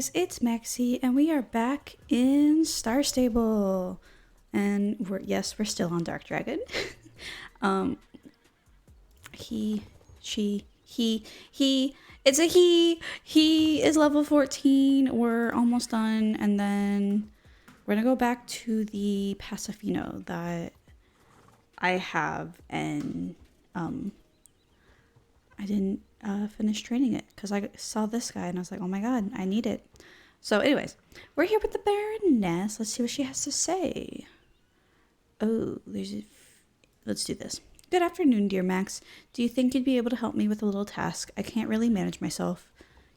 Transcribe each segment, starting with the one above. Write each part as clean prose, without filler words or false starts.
guys, it's Maxie, and we are back in Star Stable. And we're still on Dark Dragon. um, it's a he. He is level 14. We're almost done, and then we're gonna go back to the Pasofino that I have, and I didn't finish training it because I saw this guy and I was like, oh my god, I need it. So anyways, we're here with the Baroness. Let's see what she has to say. Oh, let's do this. Good afternoon, dear Max. Do you think you'd be able to help me with a little task? I can't really manage myself.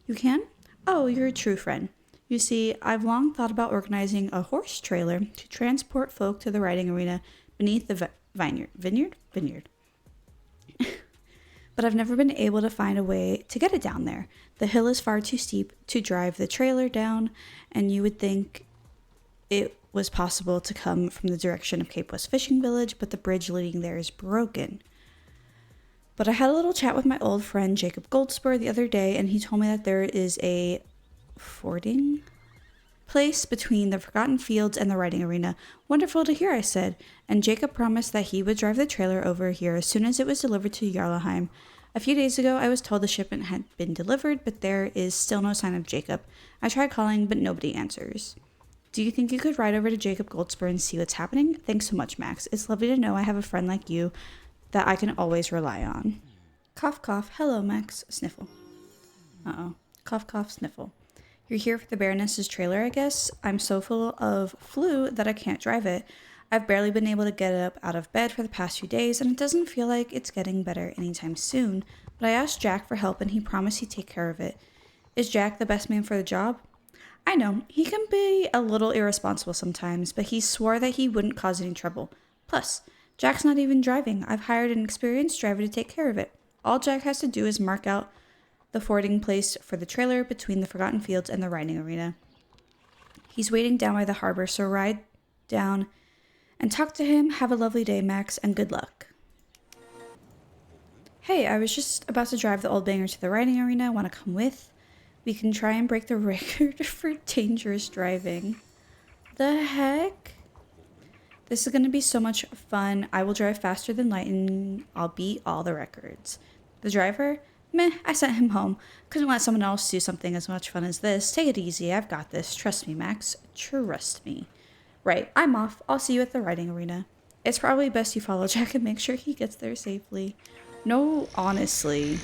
You can? Oh, you're a true friend. You see, I've long thought about organizing a horse trailer to transport folk to the riding arena beneath the vineyard. But I've never been able to find a way to get it down there. The hill is far too steep to drive the trailer down, and you would think it was possible to come from the direction of Cape West Fishing Village, but the bridge leading there is broken. But I had a little chat with my old friend Jacob Goldspur the other day, and he told me that there is a fording place between the Forgotten Fields and the riding arena. Wonderful to hear, I said, and Jacob promised that he would drive the trailer over here as soon as it was delivered to Jarlaheim. A few days ago, I was told the shipment had been delivered, but there is still no sign of Jacob. I tried calling, but nobody answers. Do you think you could ride over to Jacob Goldspur and see what's happening? Thanks so much, Max. It's lovely to know I have a friend like you that I can always rely on. Cough, cough. Hello, Max. Sniffle. Uh-oh. Cough, cough, sniffle. You're here for the Baroness's trailer, I guess? I'm so full of flu that I can't drive it. I've barely been able to get up out of bed for the past few days, and it doesn't feel like it's getting better anytime soon. But I asked Jack for help, and he promised he'd take care of it. Is Jack the best man for the job? I know, he can be a little irresponsible sometimes, but he swore that he wouldn't cause any trouble. Plus, Jack's not even driving. I've hired an experienced driver to take care of it. All Jack has to do is mark out the fording place for the trailer between the Forgotten Fields and the riding arena. He's waiting down by the harbor, so ride down and talk to him. Have a lovely day, Max, and good luck. Hey, I was just about to drive the old banger to the riding arena. Want to come with? We can try and break the record for dangerous driving. The heck? This is going to be so much fun. I will drive faster than lightning. I'll beat all the records. The driver? Meh, I sent him home. Couldn't let someone else do something as much fun as this. Take it easy, I've got this. Trust me, Max. Trust me. Right, I'm off. I'll see you at the riding arena. It's probably best you follow Jack and make sure he gets there safely. No, honestly.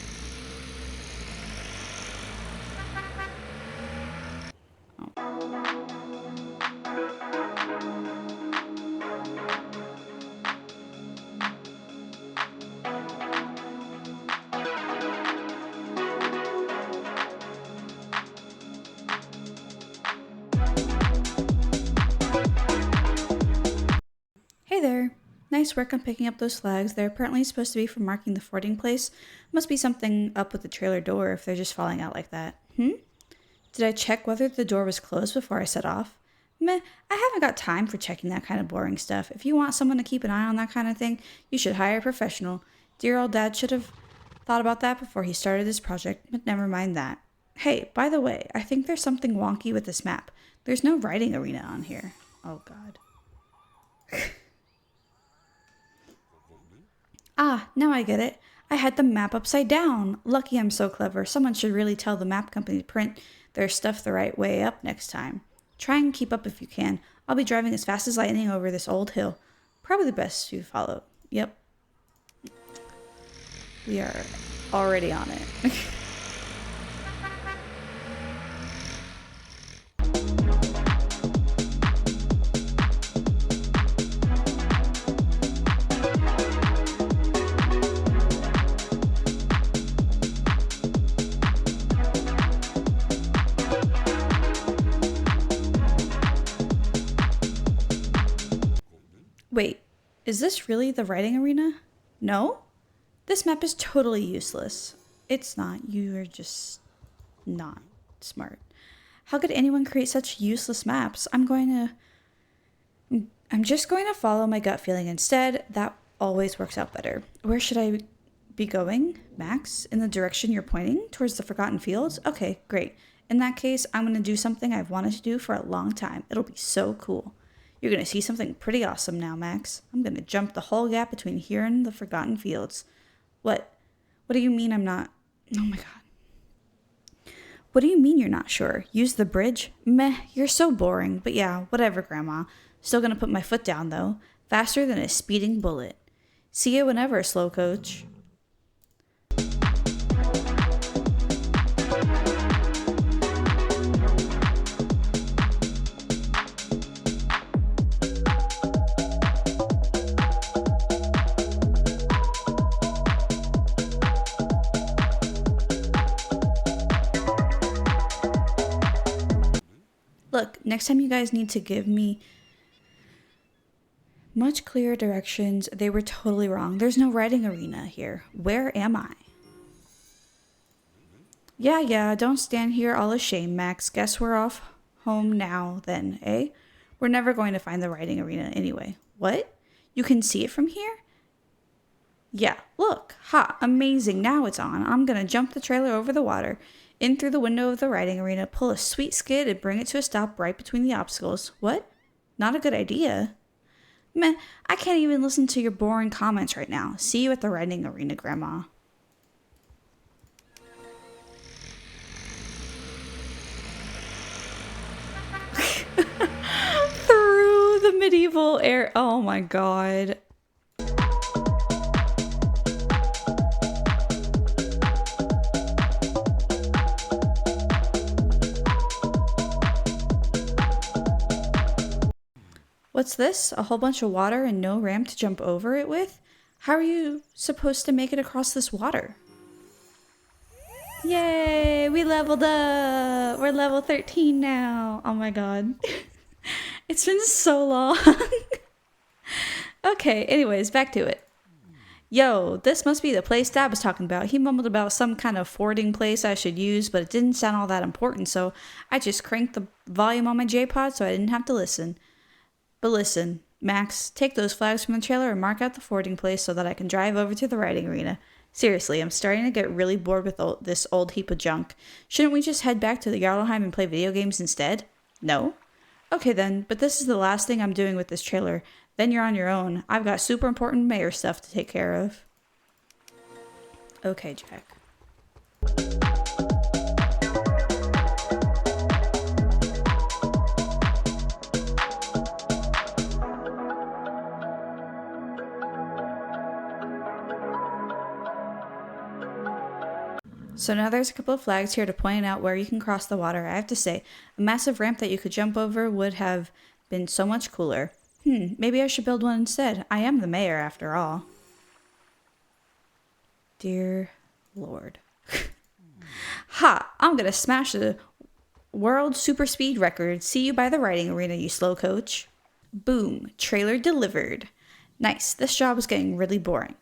Hey there. Nice work on picking up those flags. They're apparently supposed to be for marking the fording place. Must be something up with the trailer door if they're just falling out like that. Did I check whether the door was closed before I set off? Meh, I haven't got time for checking that kind of boring stuff. If you want someone to keep an eye on that kind of thing, you should hire a professional. Dear old dad should have thought about that before he started this project, but never mind that. Hey, by the way, I think there's something wonky with this map. There's no riding arena on here. Oh god. Ah, now I get it. I had the map upside down. Lucky I'm so clever. Someone should really tell the map company to print their stuff the right way up next time. Try and keep up if you can. I'll be driving as fast as lightning over this old hill. Probably the best to follow. Yep. We are already on it. Wait, is this really the riding arena? No? This map is totally useless. It's not. You are just not smart. How could anyone create such useless maps? I'm just going to follow my gut feeling instead. That always works out better. Where should I be going, Max? In the direction you're pointing? Towards the Forgotten Fields? Okay, great. In that case, I'm going to do something I've wanted to do for a long time. It'll be so cool. You're going to see something pretty awesome now, Max. I'm going to jump the whole gap between here and the Forgotten Fields. What? What do you mean I'm not? Oh my god. What do you mean you're not sure? Use the bridge? Meh, you're so boring. But yeah, whatever, Grandma. Still going to put my foot down, though. Faster than a speeding bullet. See you whenever, Slow Coach. Look, next time you guys need to give me much clearer directions. They were totally wrong. There's no writing arena here. Where am I? Yeah, don't stand here all ashamed, Max. Guess we're off home now then, eh? We're never going to find the writing arena anyway. What? You can see it from here? Yeah, look. Ha, amazing. Now it's on. I'm gonna jump the trailer over the water, in through the window of the riding arena, pull a sweet skid, and bring it to a stop right between the obstacles. What? Not a good idea. Meh, I can't even listen to your boring comments right now. See you at the riding arena, Grandma. Through the medieval air. Oh my god. What's this? A whole bunch of water and no ramp to jump over it with? How are you supposed to make it across this water? Yay! We leveled up! We're level 13 now! Oh my god. It's been so long. Okay, anyways, back to it. Yo, this must be the place Dad was talking about. He mumbled about some kind of fording place I should use, but it didn't sound all that important, so I just cranked the volume on my J-Pod so I didn't have to listen. But listen, Max, take those flags from the trailer and mark out the fording place so that I can drive over to the riding arena. Seriously, I'm starting to get really bored with this old heap of junk. Shouldn't we just head back to the Jarlheim and play video games instead? No? Okay then, but this is the last thing I'm doing with this trailer. Then you're on your own. I've got super important mayor stuff to take care of. Okay, Jack. So now there's a couple of flags here to point out where you can cross the water. I have to say, a massive ramp that you could jump over would have been so much cooler. Maybe I should build one instead. I am the mayor after all. Dear Lord. Ha! I'm gonna smash the world super speed record. See you by the riding arena, you slow coach. Boom. Trailer delivered. Nice. This job is getting really boring.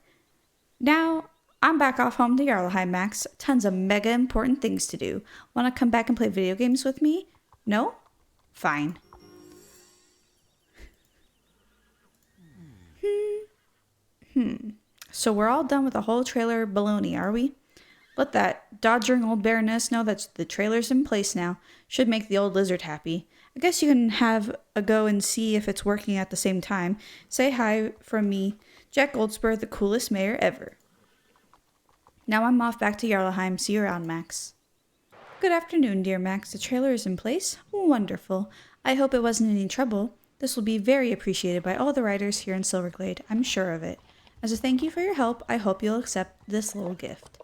Now, I'm back off home to Jarlheim, Max. Tons of mega important things to do. Want to come back and play video games with me? No? Fine. So we're all done with the whole trailer baloney, are we? Let that dodgering old baroness know that the trailer's in place now. Should make the old lizard happy. I guess you can have a go and see if it's working at the same time. Say hi from me, Jack Goldspur, the coolest mayor ever. Now I'm off back to Jarlheim. See you around, Max. Good afternoon, dear Max. The trailer is in place? Wonderful. I hope it wasn't any trouble. This will be very appreciated by all the riders here in Silverglade. I'm sure of it. As a thank you for your help, I hope you'll accept this little gift.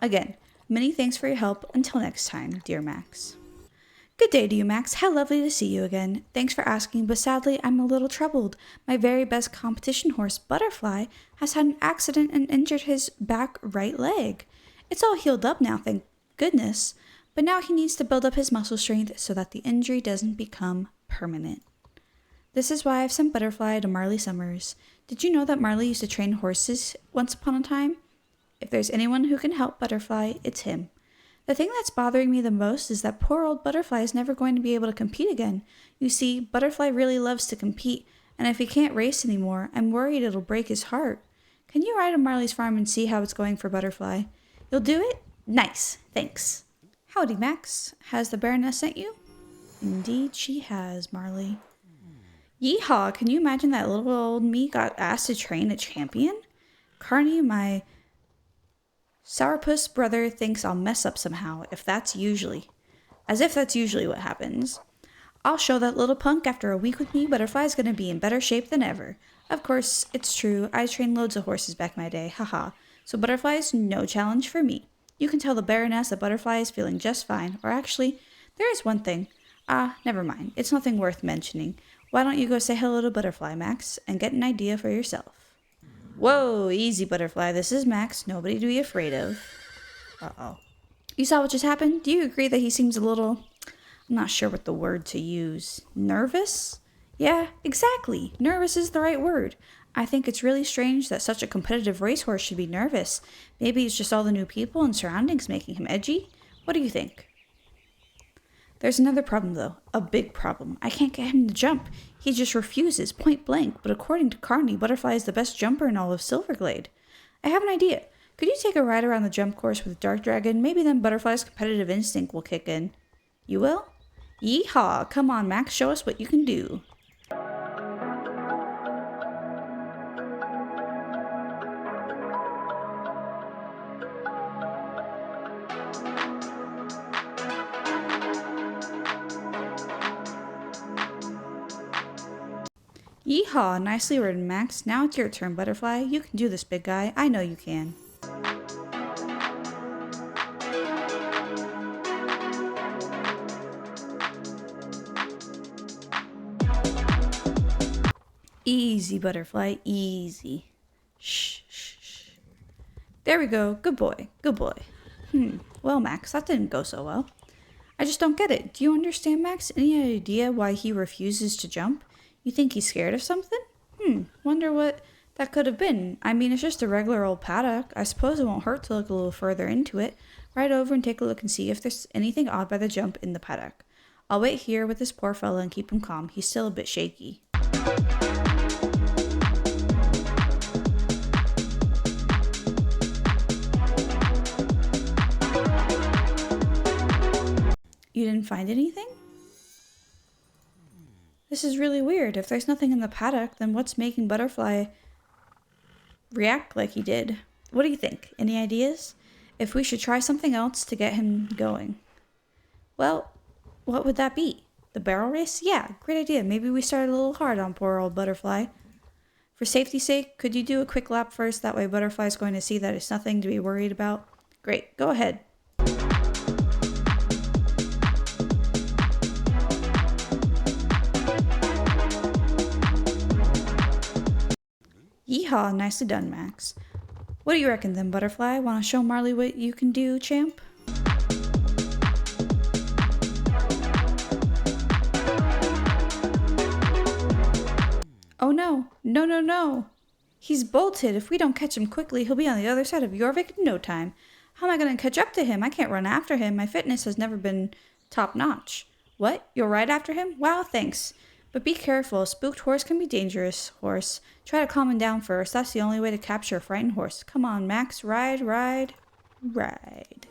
Again, many thanks for your help. Until next time, dear Max. Good day to you, Max. How lovely to see you again. Thanks for asking, but sadly, I'm a little troubled. My very best competition horse, Butterfly, has had an accident and injured his back right leg. It's all healed up now, thank goodness, but now he needs to build up his muscle strength so that the injury doesn't become permanent. This is why I've sent Butterfly to Marley Summers. Did you know that Marley used to train horses once upon a time? If there's anyone who can help Butterfly, it's him. The thing that's bothering me the most is that poor old Butterfly is never going to be able to compete again. You see, Butterfly really loves to compete, and if he can't race anymore, I'm worried it'll break his heart. Can you ride to Marley's farm and see how it's going for Butterfly? You'll do it? Nice, thanks. Howdy, Max. Has the Baroness sent you? Indeed she has, Marley. Yeehaw, can you imagine that little old me got asked to train a champion? Carney, my sourpuss brother, thinks I'll mess up somehow, if that's usually what happens. I'll show that little punk after a week with me, Butterfly's gonna be in better shape than ever. Of course, it's true, I trained loads of horses back in my day, haha. So Butterfly is no challenge for me. You can tell the Baroness that Butterfly is feeling just fine, or actually, there is one thing. Never mind, it's nothing worth mentioning. Why don't you go say hello to Butterfly, Max, and get an idea for yourself? Whoa, easy, Butterfly, this is Max, nobody to be afraid of. Uh-oh. You saw what just happened? Do you agree that he seems a little... I'm not sure what the word to use. Nervous? Yeah, exactly. Nervous is the right word. I think it's really strange that such a competitive racehorse should be nervous. Maybe it's just all the new people and surroundings making him edgy. What do you think? There's another problem, though. A big problem. I can't get him to jump. He just refuses, point blank. But according to Carney, Butterfly is the best jumper in all of Silverglade. I have an idea. Could you take a ride around the jump course with Dark Dragon? Maybe then Butterfly's competitive instinct will kick in. You will? Yeehaw! Come on, Max, show us what you can do. Yeehaw! Nicely ridden, Max. Now it's your turn, Butterfly. You can do this, big guy. I know you can. Easy, Butterfly, easy. Shh, shh, shh. There we go. Good boy, good boy. Well, Max, that didn't go so well. I just don't get it. Do you understand, Max? Any idea why he refuses to jump? You think he's scared of something? Wonder what that could have been. I mean, it's just a regular old paddock. I suppose it won't hurt to look a little further into it. Ride over and take a look and see if there's anything odd by the jump in the paddock. I'll wait here with this poor fella and keep him calm. He's still a bit shaky. You didn't find anything? This is really weird. If there's nothing in the paddock, then what's making Butterfly react like he did? What do you think? Any ideas? If we should try something else to get him going. Well, what would that be? The barrel race? Yeah, great idea. Maybe we started a little hard on poor old Butterfly. For safety's sake, could you do a quick lap first? That way Butterfly's going to see that it's nothing to be worried about. Great, go ahead. Yeehaw, nicely done, Max. What do you reckon then, Butterfly? Want to show Marley what you can do, champ? Oh no, no, no, no. He's bolted. If we don't catch him quickly, he'll be on the other side of Jorvik in no time. How am I going to catch up to him? I can't run after him. My fitness has never been top notch. What? You'll ride after him? Wow, thanks. But be careful. A spooked horse can be dangerous, horse. Try to calm him down first. That's the only way to capture a frightened horse. Come on, Max. Ride, ride, ride.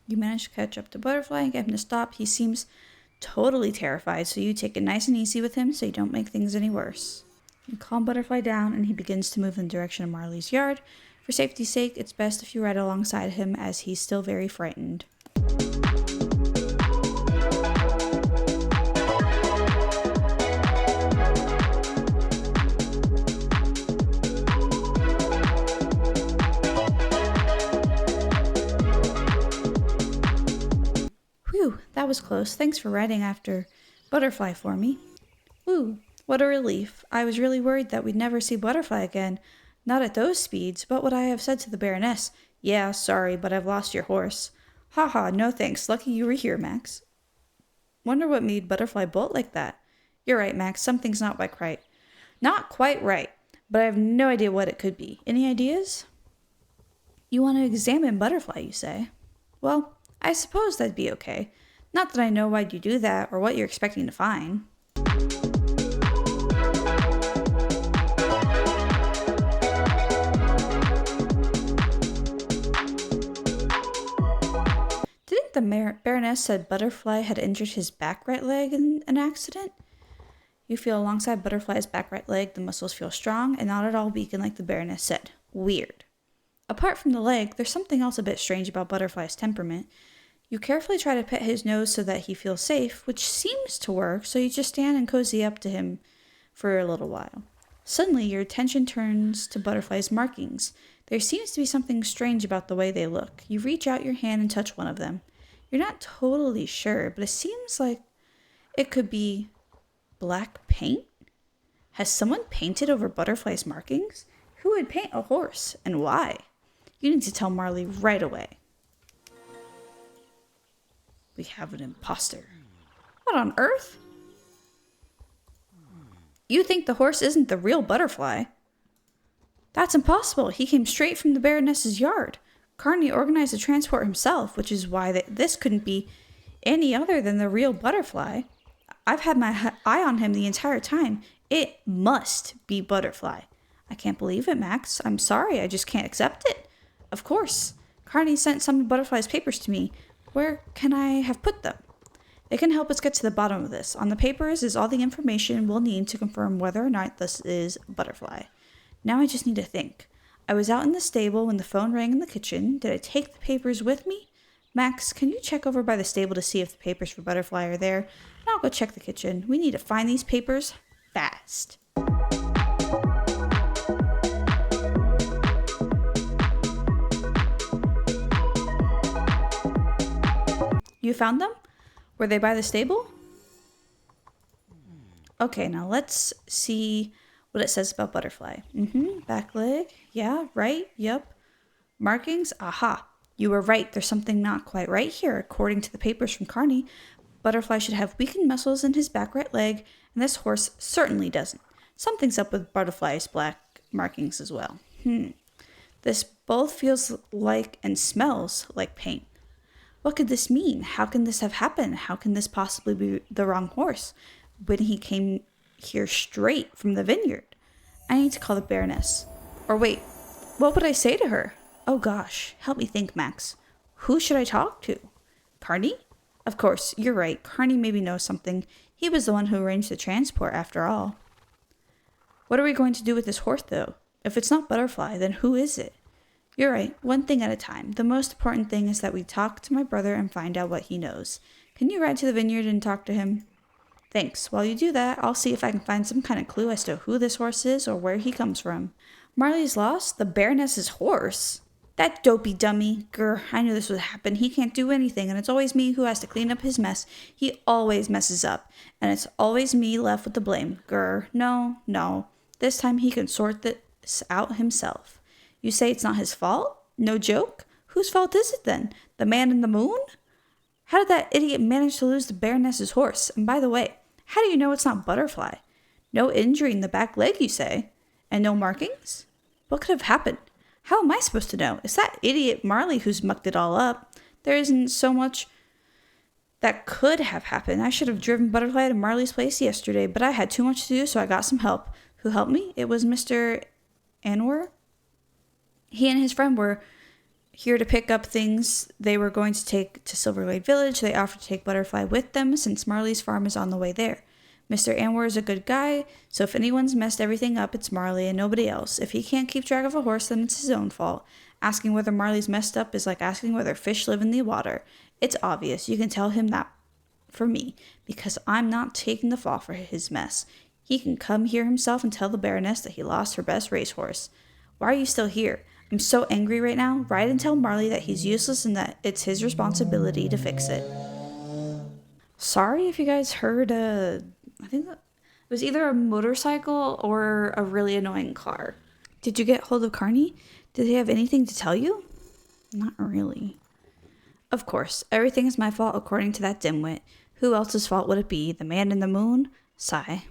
You manage to catch up to Butterfly and get him to stop. He seems totally terrified, so you take it nice and easy with him so you don't make things any worse. You calm Butterfly down and he begins to move in the direction of Marley's yard. For safety's sake, it's best if you ride alongside him as he's still very frightened. Whew, that was close. Thanks for riding after Butterfly for me. Whew, what a relief. I was really worried that we'd never see Butterfly again. Not at those speeds. But what I have said to the Baroness. Yeah, sorry, but I've lost your horse. Haha, no thanks. Lucky you were here, Max. Wonder what made Butterfly bolt like that. You're right, Max. Something's not quite right. Not quite right, but I have no idea what it could be. Any ideas? You want to examine Butterfly, you say? Well, I suppose that'd be okay. Not that I know why'd you do that or what you're expecting to find. the Baroness said Butterfly had injured his back right leg in an accident. You feel alongside Butterfly's back right leg, the muscles feel strong and not at all weakened like the Baroness said. Weird. Apart from the leg, there's something else a bit strange about Butterfly's temperament. You carefully try to pet his nose so that he feels safe, which seems to work, so you just stand and cozy up to him for a little while. Suddenly, your attention turns to Butterfly's markings. There seems to be something strange about the way they look. You reach out your hand and touch one of them. You're not totally sure, but it seems like it could be black paint? Has someone painted over Butterfly's markings? Who would paint a horse, and why? You need to tell Marley right away. We have an imposter. What on earth? You think the horse isn't the real Butterfly? That's impossible. He came straight from the Baroness's yard. Carney organized the transport himself, which is why this couldn't be any other than the real Butterfly. I've had my eye on him the entire time. It must be Butterfly. I can't believe it, Max. I'm sorry, I just can't accept it. Of course. Carney sent some of Butterfly's papers to me. Where can I have put them? They can help us get to the bottom of this. On the papers is all the information we'll need to confirm whether or not this is Butterfly. Now I just need to think. I was out in the stable when the phone rang in the kitchen. Did I take the papers with me? Max, can you check over by the stable to see if the papers for Butterfly are there? And I'll go check the kitchen. We need to find these papers fast. You found them? Were they by the stable? Okay, now let's see what it says about Butterfly. Back leg. Yeah, right. Yep. Markings. Aha. You were right. There's something not quite right here. According to the papers from Carney, Butterfly should have weakened muscles in his back right leg, and this horse certainly doesn't. Something's up with Butterfly's black markings as well. This both feels like and smells like paint. What could this mean? How can this have happened? How can this possibly be the wrong horse when he came here straight from the vineyard? I need to call the Baroness. Or wait, what would I say to her? Oh gosh, help me think, Max. Who should I talk to? Carney? Of course, you're right. Carney maybe knows something. He was the one who arranged the transport after all. What are we going to do with this horse, though? If it's not Butterfly, then who is it? You're right, one thing at a time. The most important thing is that we talk to my brother and find out what he knows. Can you ride to the vineyard and talk to him? Thanks. While you do that, I'll see if I can find some kind of clue as to who this horse is or where he comes from. Marley's lost? The Baroness's horse? That dopey dummy. Grr, I knew this would happen. He can't do anything, and it's always me who has to clean up his mess. He always messes up, and it's always me left with the blame. Grr, no. This time he can sort this out himself. You say it's not his fault? No joke? Whose fault is it then? The man in the moon? How did that idiot manage to lose the Baroness's horse? And by the way, how do you know it's not Butterfly? No injury in the back leg, you say? And no markings? What could have happened? How am I supposed to know? It's that idiot Marley who's mucked it all up. There isn't so much that could have happened. I should have driven Butterfly to Marley's place yesterday, but I had too much to do, so I got some help. Who helped me? It was Mr. Anwar. He and his friend were here to pick up things they were going to take to Silverglade Village. They offered to take Butterfly with them since Marley's farm is on the way there. Mr. Anwar is a good guy, so if anyone's messed everything up, it's Marley and nobody else. If he can't keep track of a horse, then it's his own fault. Asking whether Marley's messed up is like asking whether fish live in the water. It's obvious. You can tell him that for me, because I'm not taking the fall for his mess. He can come here himself and tell the Baroness that he lost her best racehorse. Why are you still here? I'm so angry right now. Ride and tell Marley that he's useless and that it's his responsibility to fix it. Sorry if you guys heard I think it was either a motorcycle or a really annoying car. Did you get hold of Carney? Did he have anything to tell you? Not really. Of course, everything is my fault according to that dimwit. Who else's fault would it be? The man in the moon? Sigh.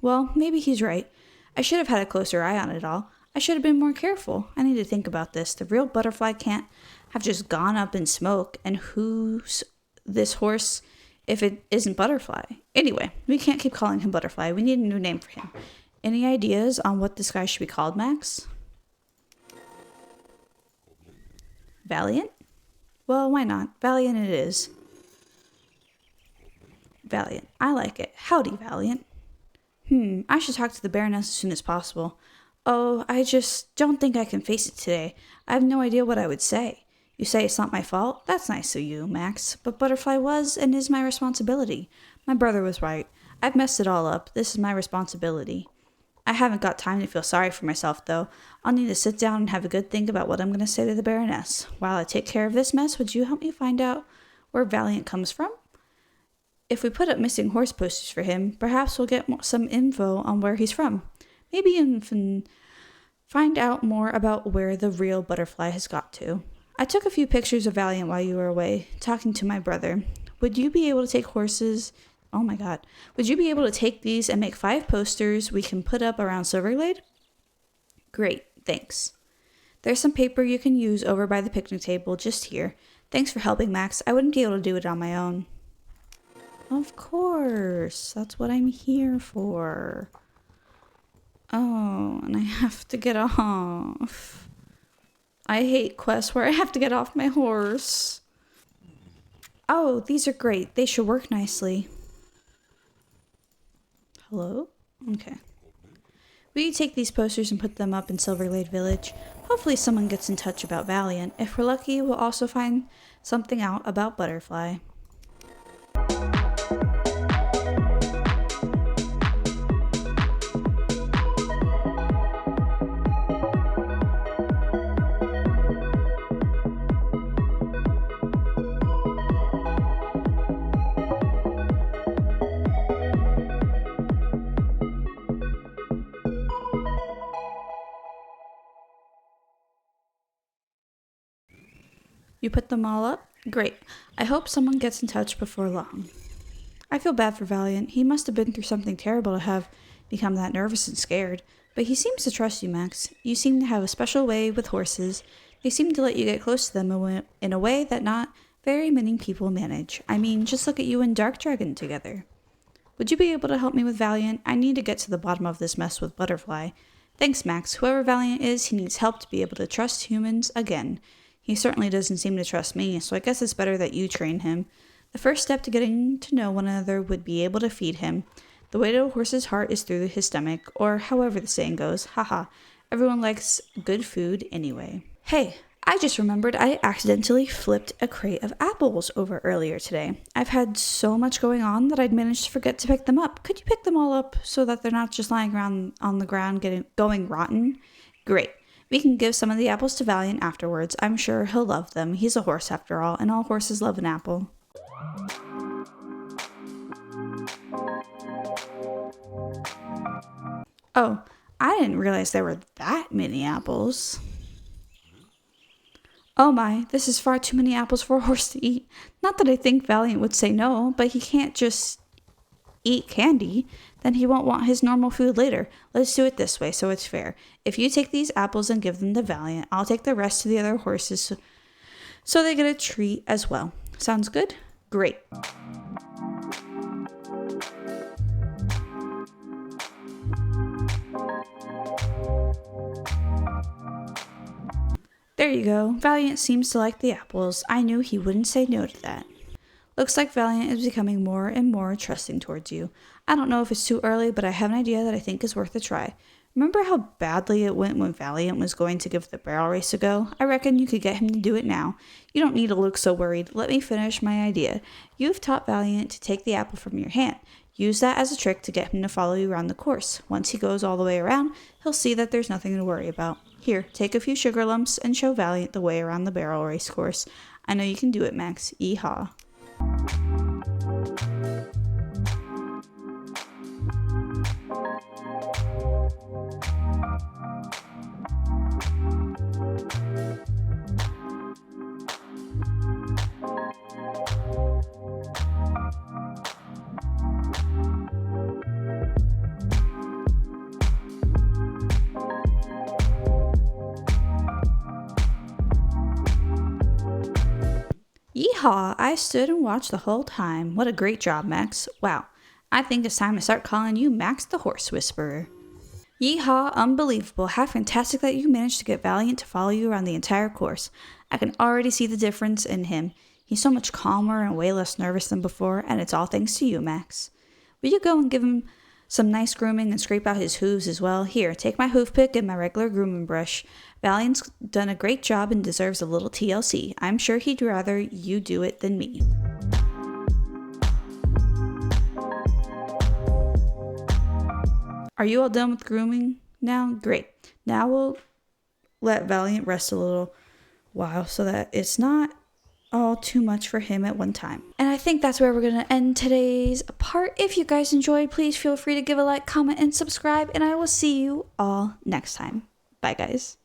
Well, maybe he's right. I should have had a closer eye on it all. I should have been more careful. I need to think about this. The real Butterfly can't have just gone up in smoke. And who's this horse if it isn't Butterfly? Anyway, we can't keep calling him Butterfly. We need a new name for him. Any ideas on what this guy should be called, Max? Valiant? Well, why not? Valiant it is. Valiant. I like it. Howdy, Valiant. I should talk to the Baroness as soon as possible. Oh, I just don't think I can face it today. I have no idea what I would say. You say it's not my fault? That's nice of you, Max. But Butterfly was and is my responsibility. My brother was right. I've messed it all up. This is my responsibility. I haven't got time to feel sorry for myself, though. I'll need to sit down and have a good think about what I'm going to say to the Baroness. While I take care of this mess, would you help me find out where Valiant comes from? If we put up missing horse posters for him, perhaps we'll get some info on where he's from. Maybe even find out more about where the real Butterfly has got to. I took a few pictures of Valiant while you were away, talking to my brother. Would you be able to take horses? Oh my god. Would you be able to take these and make 5 posters we can put up around Silverglade? Great, thanks. There's some paper you can use over by the picnic table just here. Thanks for helping, Max. I wouldn't be able to do it on my own. Of course. That's what I'm here for. Oh, and I have to get off. I hate quests where I have to get off my horse. Oh, these are great. They should work nicely. Hello? Okay. We take these posters and put them up in Silverglade Village. Hopefully someone gets in touch about Valiant. If we're lucky, we'll also find something out about Butterfly. You put them all up? Great. I hope someone gets in touch before long. I feel bad for Valiant. He must have been through something terrible to have become that nervous and scared. But he seems to trust you, Max. You seem to have a special way with horses. They seem to let you get close to them in a way that not very many people manage. I mean, just look at you and Dark Dragon together. Would you be able to help me with Valiant? I need to get to the bottom of this mess with Butterfly. Thanks, Max. Whoever Valiant is, he needs help to be able to trust humans again. He certainly doesn't seem to trust me, so I guess it's better that you train him. The first step to getting to know one another would be able to feed him. The way to a horse's heart is through his stomach, or however the saying goes. Haha, everyone likes good food anyway. Hey, I just remembered I accidentally flipped a crate of apples over earlier today. I've had so much going on that I'd managed to forget to pick them up. Could you pick them all up so that they're not just lying around on the ground going rotten? Great. We can give some of the apples to Valiant afterwards. I'm sure he'll love them. He's a horse after all, and all horses love an apple. Oh, I didn't realize there were that many apples. Oh my, this is far too many apples for a horse to eat. Not that I think Valiant would say no, but he can't just eat candy. Then he won't want his normal food later. Let's do it this way so it's fair. If you take these apples and give them to Valiant, I'll take the rest to the other horses so they get a treat as well. Sounds good? Great. There you go. Valiant seems to like the apples. I knew he wouldn't say no to that. Looks like Valiant is becoming more and more trusting towards you. I don't know if it's too early, but I have an idea that I think is worth a try. Remember how badly it went when Valiant was going to give the barrel race a go? I reckon you could get him to do it now. You don't need to look so worried. Let me finish my idea. You've taught Valiant to take the apple from your hand. Use that as a trick to get him to follow you around the course. Once he goes all the way around, he'll see that there's nothing to worry about. Here, take a few sugar lumps and show Valiant the way around the barrel race course. I know you can do it, Max. Yeehaw. Yeehaw! I stood and watched the whole time. What a great job, Max. Wow. I think it's time to start calling you Max the Horse Whisperer. Yeehaw, unbelievable. How fantastic that you managed to get Valiant to follow you around the entire course. I can already see the difference in him. He's so much calmer and way less nervous than before, and it's all thanks to you, Max. Will you go and give him some nice grooming and scrape out his hooves as well? Here, take my hoof pick and my regular grooming brush. Valiant's done a great job and deserves a little TLC. I'm sure he'd rather you do it than me. Are you all done with grooming now? Great. Now we'll let Valiant rest a little while so that it's not all too much for him at one time. And I think that's where we're going to end today's part. If you guys enjoyed, please feel free to give a like, comment, and subscribe. And I will see you all next time. Bye, guys.